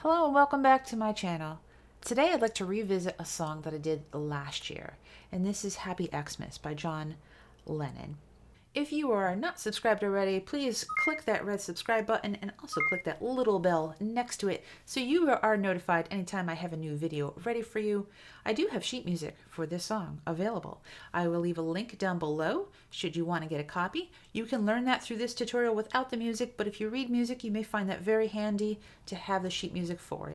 Hello and welcome back to my channel. Today I'd like to revisit a song that I did last year, and this is Happy Xmas by John Lennon. If you are not subscribed already, please click that red subscribe button and also click that little bell next to it so you are notified anytime I have a new video ready for you. I do have sheet music for this song available. I will leave a link down below should you want to get a copy. You can learn that through this tutorial without the music, but if you read music, you may find that very handy to have the sheet music for it.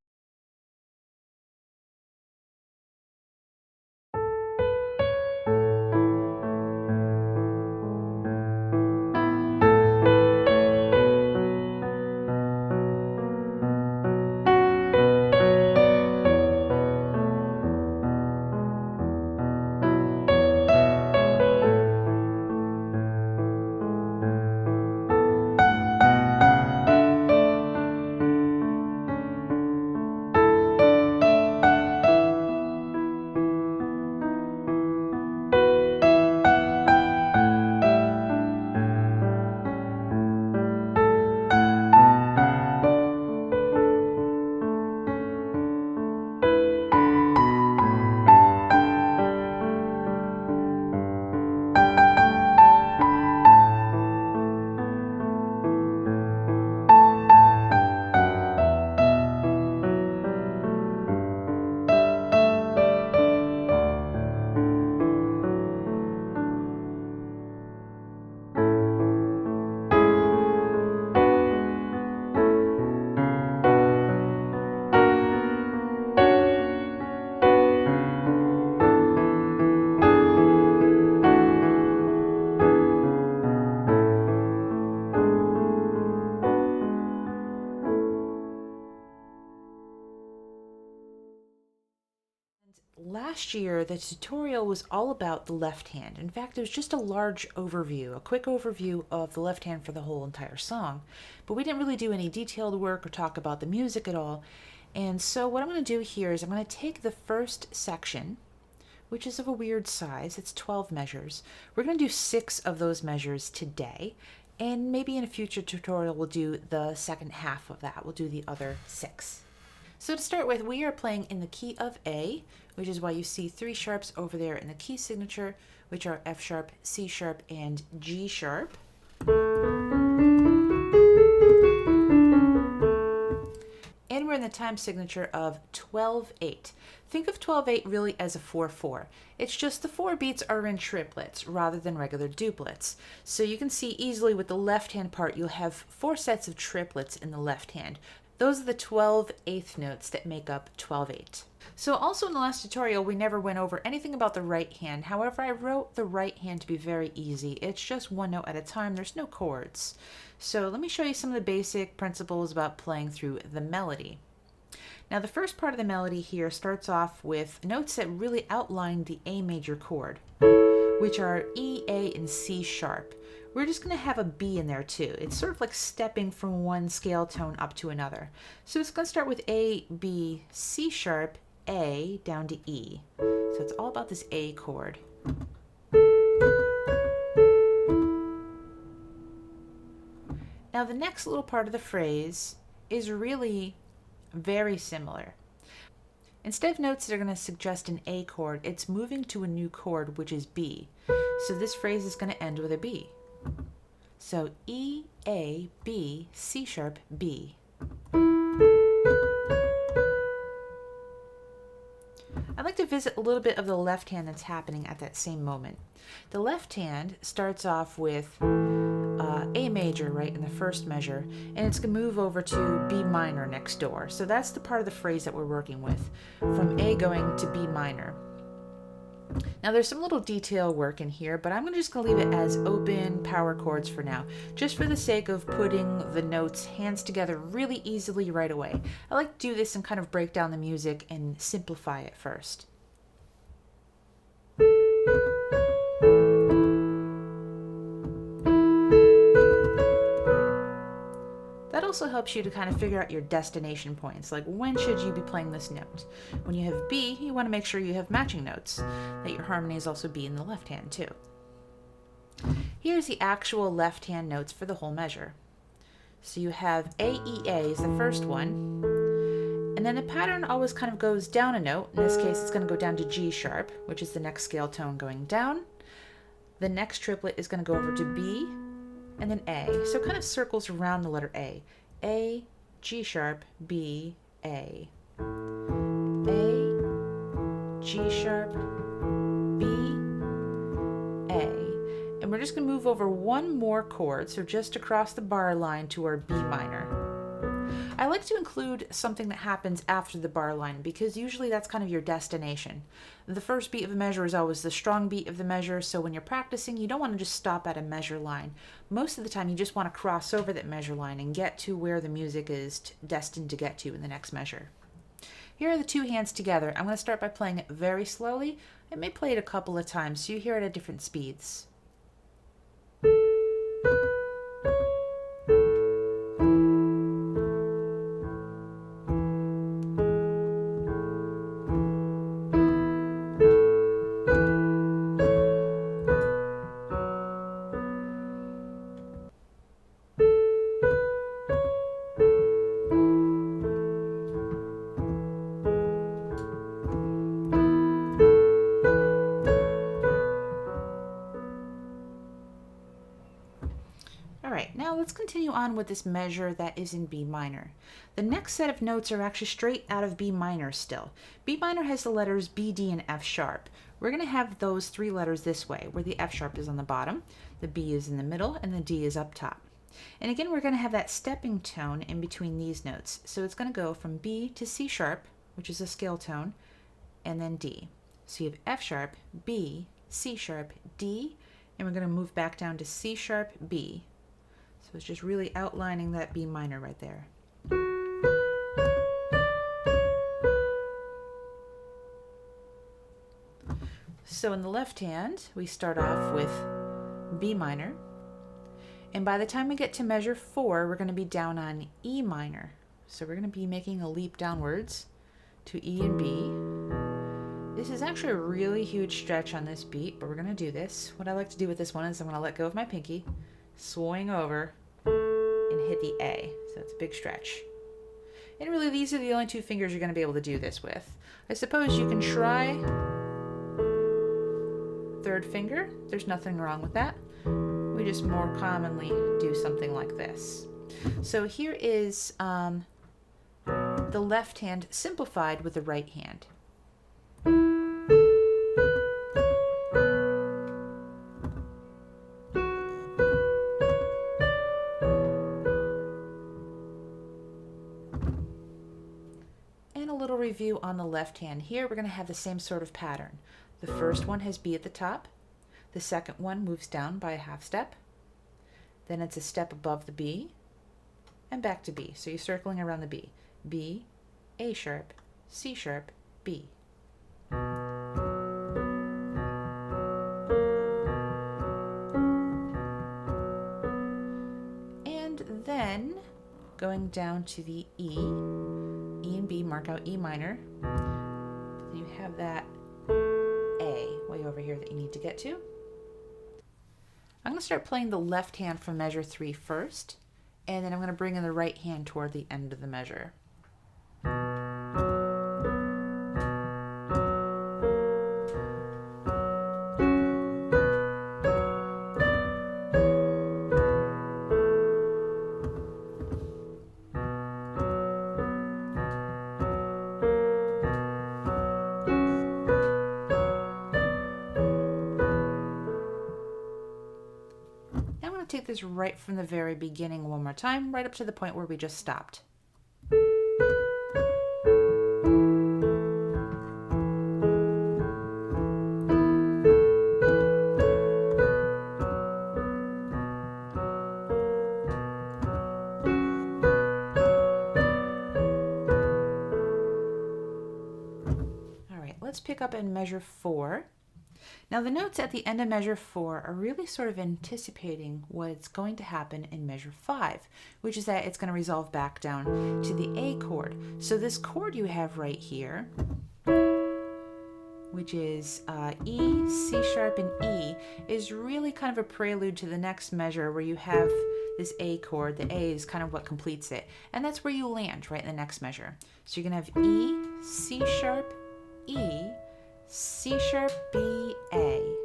Last year, the tutorial was all about the left hand. In fact, it was just a large overview, a quick overview of the left hand for the whole entire song. But we didn't really do any detailed work or talk about the music at all. And so what I'm going to do here is I'm going to take the first section, which is of a weird size. It's 12 measures. We're going to do 6 of those measures today. And maybe in a future tutorial, we'll do the second half of that. We'll do the other 6. So to start with, we are playing in the key of A, which is why you see 3 sharps over there in the key signature, which are F sharp, C sharp, and G sharp. And we're in the time signature of 12/8. Think of 12/8 really as a 4/4. It's just the 4 beats are in triplets rather than regular duplets. So you can see easily with the left hand part, you'll have 4 sets of triplets in the left hand. Those are the 12/8 notes that make up 12/8. So also in the last tutorial, we never went over anything about the right hand. However, I wrote the right hand to be very easy. It's just one note at a time. There's no chords. So let me show you some of the basic principles about playing through the melody. Now the first part of the melody here starts off with notes that really outline the A major chord, which are E, A, and C sharp. We're just going to have a B in there too. It's sort of like stepping from one scale tone up to another. So it's going to start with A, B, C sharp, A, down to E. So it's all about this A chord. Now the next little part of the phrase is really very similar. Instead of notes that are going to suggest an A chord, it's moving to a new chord, which is B. So this phrase is going to end with a B. So E, A, B, C sharp, B. I'd like to visit a little bit of the left hand that's happening at that same moment. The left hand starts off with A major right in the first measure, and it's going to move over to B minor next door. So that's the part of the phrase that we're working with, from A going to B minor. Now there's some little detail work in here, but I'm just going to leave it as open power chords for now, just for the sake of putting the notes hands together really easily right away. I like to do this and kind of break down the music and simplify it first. That also helps you to kind of figure out your destination points, like when should you be playing this note. When you have B, you want to make sure you have matching notes, that your harmonies also be in the left hand too. Here's the actual left hand notes for the whole measure. So you have A, E, A is the first one, And then the pattern always kind of goes down a note. In this case, it's going to go down to G sharp, which is the next scale tone going down. The next triplet is going to go over to B, and then A. So it kind of circles around the letter A. A, G sharp, B, A. A, G sharp, B, A. And we're just going to move over one more chord, so just across the bar line to our B minor. I like to include something that happens after the bar line because usually that's kind of your destination. The first beat of a measure is always the strong beat of the measure, so when you're practicing, you don't want to just stop at a measure line. Most of the time, you just want to cross over that measure line and get to where the music is destined to get to in the next measure. Here are the two hands together. I'm going to start by playing it very slowly. I may play it a couple of times so you hear it at different speeds. Alright, now let's continue on with this measure that is in B minor. The next set of notes are actually straight out of B minor still. B minor has the letters B, D, and F sharp. We're going to have those three letters this way, where the F sharp is on the bottom, the B is in the middle, and the D is up top. And again, we're going to have that stepping tone in between these notes. So it's going to go from B to C sharp, which is a scale tone, and then D. So you have F sharp, B, C sharp, D, and we're going to move back down to C sharp, B. So it's just really outlining that B minor right there. So in the left hand, we start off with B minor. And by the time we get to measure 4, we're going to be down on E minor. So we're going to be making a leap downwards to E and B. This is actually a really huge stretch on this beat, but we're going to do this. What I like to do with this one is I'm going to let go of my pinky, swing over, and hit the A. So it's a big stretch. And really, these are the only two fingers you're going to be able to do this with. I suppose you can try third finger. There's nothing wrong with that. We just more commonly do something like this. So here is the left hand simplified with the right hand. Review on the left hand. Here we're going to have the same sort of pattern. The first one has B at the top. The second one moves down by a half step. Then it's a step above the B and back to B. So you're circling around the B. B, A sharp, C sharp, B. And then going down to the E and B, mark out E minor. You have that A way over here that you need to get to. I'm going to start playing the left hand from measure 3 first, and then I'm going to bring in the right hand toward the end of the measure. Take this right from the very beginning one more time, right up to the point where we just stopped. All right, let's pick up in measure 4. Now the notes at the end of measure 4 are really sort of anticipating what's going to happen in measure 5, which is that it's going to resolve back down to the A chord. So this chord you have right here which is E, C sharp, and E, is really kind of a prelude to the next measure where you have this A chord. The A is kind of what completes it. And that's where you land, right in the next measure. So you're going to have E, C sharp, E, C sharp, B, A.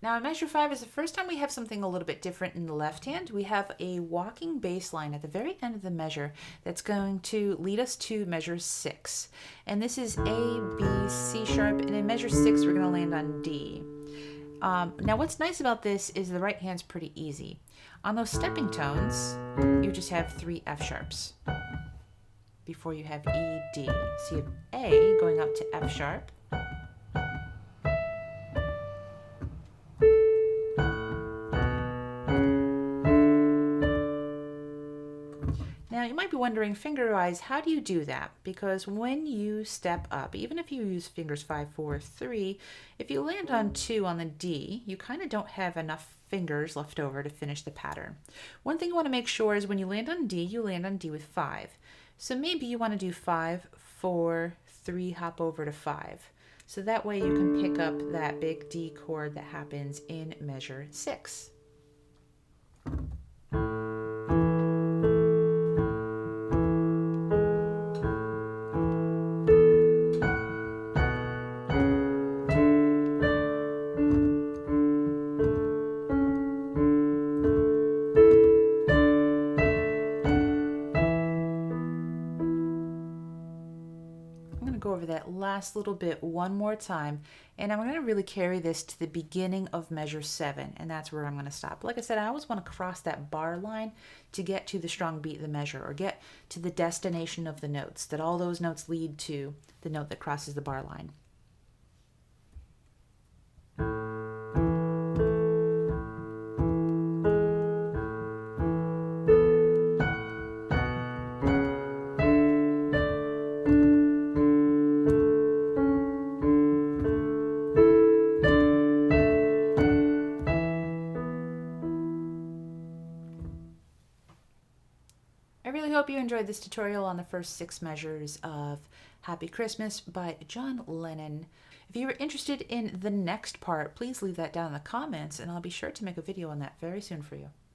Now in measure 5 is the first time we have something a little bit different in the left hand. We have a walking bass line at the very end of the measure that's going to lead us to measure 6. And this is A, B, C sharp, and in measure 6 we're going to land on D. Now what's nice about this is the right hand's pretty easy. On those stepping tones, you just have 3 F sharps before you have E, D. So you have A going up to F sharp, now you might be wondering, finger-wise, how do you do that? Because when you step up, even if you use fingers 5, 4, 3, if you land on 2 on the D, you kind of don't have enough fingers left over to finish the pattern. One thing you want to make sure is when you land on D, you land on D with 5. So maybe you want to do 5, 4, 3, hop over to 5. So that way you can pick up that big D chord that happens in measure 6. Go over that last little bit one more time, and I'm going to really carry this to the beginning of measure 7, and that's where I'm going to stop. Like I said, I always want to cross that bar line to get to the strong beat of the measure, or get to the destination of the notes, that all those notes lead to the note that crosses the bar line. I really hope you enjoyed this tutorial on the first 6 measures of Happy Christmas by John Lennon. If you are interested in the next part, please leave that down in the comments, and I'll be sure to make a video on that very soon for you.